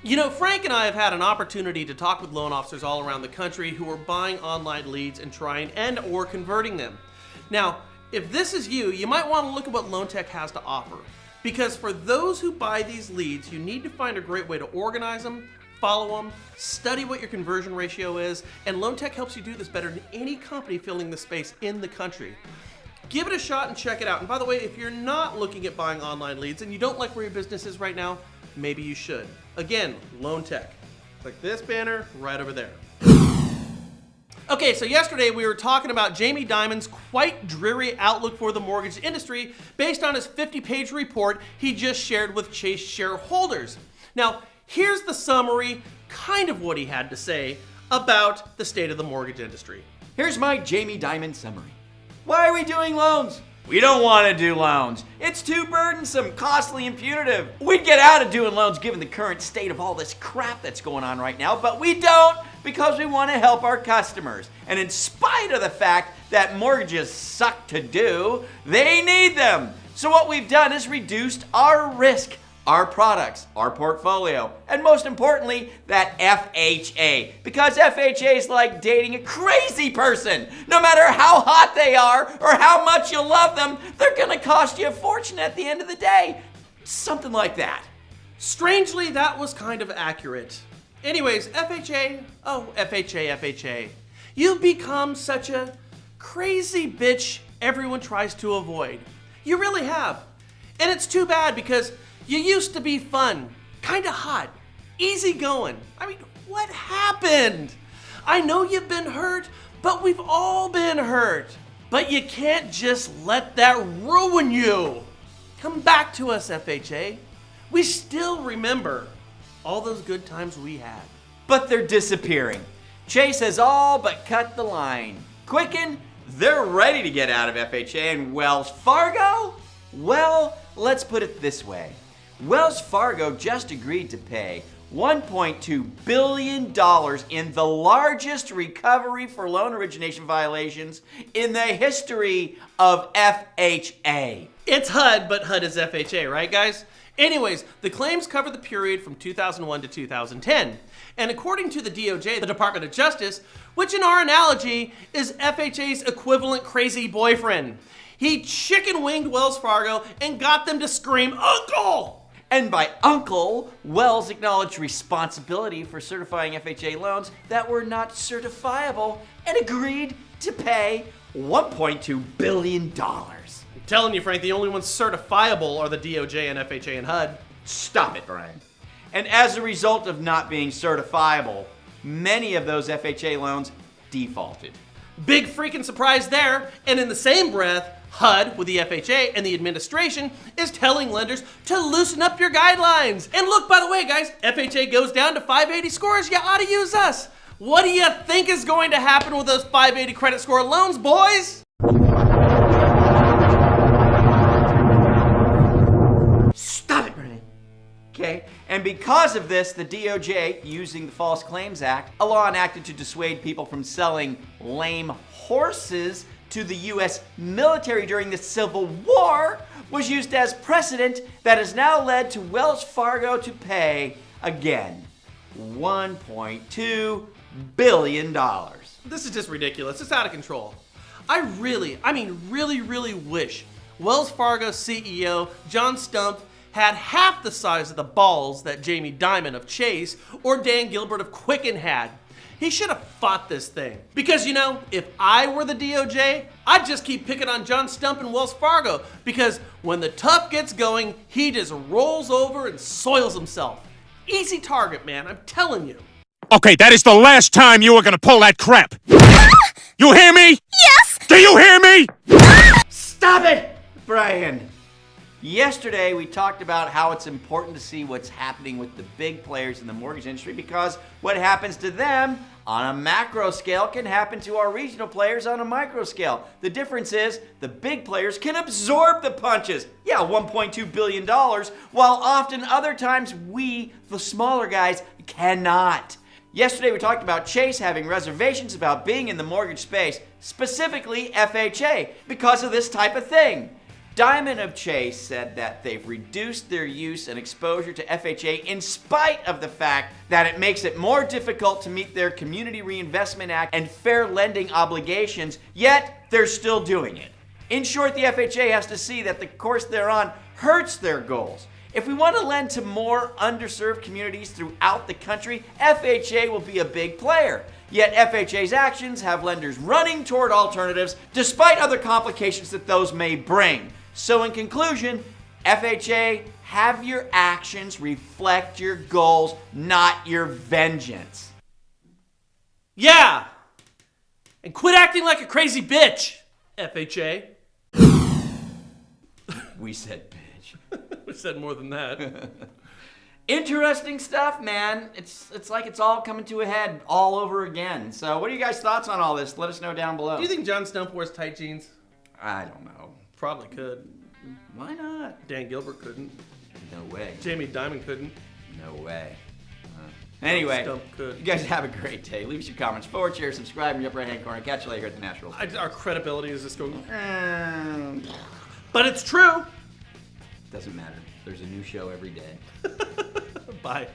You know, Frank and I have had an opportunity to talk with loan officers all around the country who are buying online leads and trying and or converting them. Now, if this is you, you might want to look at what Loan Tech has to offer. Because for those who buy these leads, you need to find a great way to organize them, follow them, study what your conversion ratio is, and Loan Tech helps you do this better than any company filling the space in the country. Give it a shot and check it out. And by the way, if you're not looking at buying online leads and you don't like where your business is right now, maybe you should. Again, Loan Tech. Click this banner right over there. Okay, so yesterday we were talking about Jamie Dimon's quite dreary outlook for the mortgage industry based on his 50-page report he just shared with Chase shareholders. Now, here's the summary, kind of what he had to say about the state of the mortgage industry. Here's my Jamie Dimon summary. Why are we doing loans? We don't want to do loans. It's too burdensome, costly, and punitive. We'd get out of doing loans given the current state of all this crap that's going on right now, but we don't because we want to help our customers. And in spite of the fact that mortgages suck to do, they need them. So what we've done is reduced our risk, our products, our portfolio, and most importantly, that FHA. Because FHA is like dating a crazy person. No matter how hot they are or how much you love them, they're gonna cost you a fortune at the end of the day. Something like that. Strangely, that was kind of accurate. Anyways, FHA, FHA. You've become such a crazy bitch everyone tries to avoid. You really have. And it's too bad because you used to be fun, kinda hot, easygoing. I mean, what happened? I know you've been hurt, but we've all been hurt. But you can't just let that ruin you. Come back to us, FHA. We still remember all those good times we had. But they're disappearing. Chase has all but cut the line. Quicken, they're ready to get out of FHA, and Wells Fargo? Well, let's put it this way. Wells Fargo just agreed to pay $1.2 billion in the largest recovery for loan origination violations in the history of FHA. It's HUD, but HUD is FHA, right guys? Anyways, the claims cover the period from 2001 to 2010. And according to the DOJ, the Department of Justice, which in our analogy is FHA's equivalent crazy boyfriend, he chicken-winged Wells Fargo and got them to scream, "Uncle!" And by uncle, Wells acknowledged responsibility for certifying FHA loans that were not certifiable and agreed to pay $1.2 billion. I'm telling you, Frank, the only ones certifiable are the DOJ and FHA and HUD. Stop it, Brian. And as a result of not being certifiable, many of those FHA loans defaulted. Big freaking surprise there. And in the same breath, HUD, with the FHA and the administration, is telling lenders to loosen up your guidelines. And look, by the way, guys, FHA goes down to 580 scores. You ought to use us. What do you think is going to happen with those 580 credit score loans, boys? Stop it, Brian. Okay? And because of this, the DOJ, using the False Claims Act, a law enacted to dissuade people from selling lame horses to the U.S. military during the Civil War, was used as precedent that has now led to Wells Fargo to pay, again, $1.2 billion. This is just ridiculous. It's out of control. I really wish Wells Fargo CEO John Stumpf had half the size of the balls that Jamie Dimon of Chase or Dan Gilbert of Quicken had. He should have fought this thing. Because, you know, if I were the DOJ, I'd just keep picking on John Stumpf and Wells Fargo. Because when the tough gets going, he just rolls over and soils himself. Easy target, man, I'm telling you. Okay, that is the last time you are gonna pull that crap. You hear me? Yes! Do you hear me? Stop it, Brian. Yesterday, we talked about how it's important to see what's happening with the big players in the mortgage industry because what happens to them on a macro scale can happen to our regional players on a micro scale. The difference is the big players can absorb the punches. Yeah, $1.2 billion, while often other times we, the smaller guys, cannot. Yesterday, we talked about Chase having reservations about being in the mortgage space, specifically FHA, because of this type of thing. Diamond of Chase said that they've reduced their use and exposure to FHA in spite of the fact that it makes it more difficult to meet their Community Reinvestment Act and fair lending obligations, yet they're still doing it. In short, the FHA has to see that the course they're on hurts their goals. If we want to lend to more underserved communities throughout the country, FHA will be a big player. Yet FHA's actions have lenders running toward alternatives despite other complications that those may bring. So in conclusion, FHA, have your actions reflect your goals, not your vengeance. Yeah! And quit acting like a crazy bitch, FHA. We said bitch. We said more than that. Interesting stuff, man. It's like it's all coming to a head all over again. So what are you guys' thoughts on all this? Let us know down below. Do you think Jon Stump wears tight jeans? I don't know. Probably could. Why not? Dan Gilbert couldn't. No way. Jamie Dimon couldn't. No way. Anyway, Stump could. you guys have a great day. Leave us your comments, forward, share, subscribe in the upper right-hand corner. Catch you later here at the Naturals. Our credibility is just going. But it's true. Doesn't matter. There's a new show every day. Bye.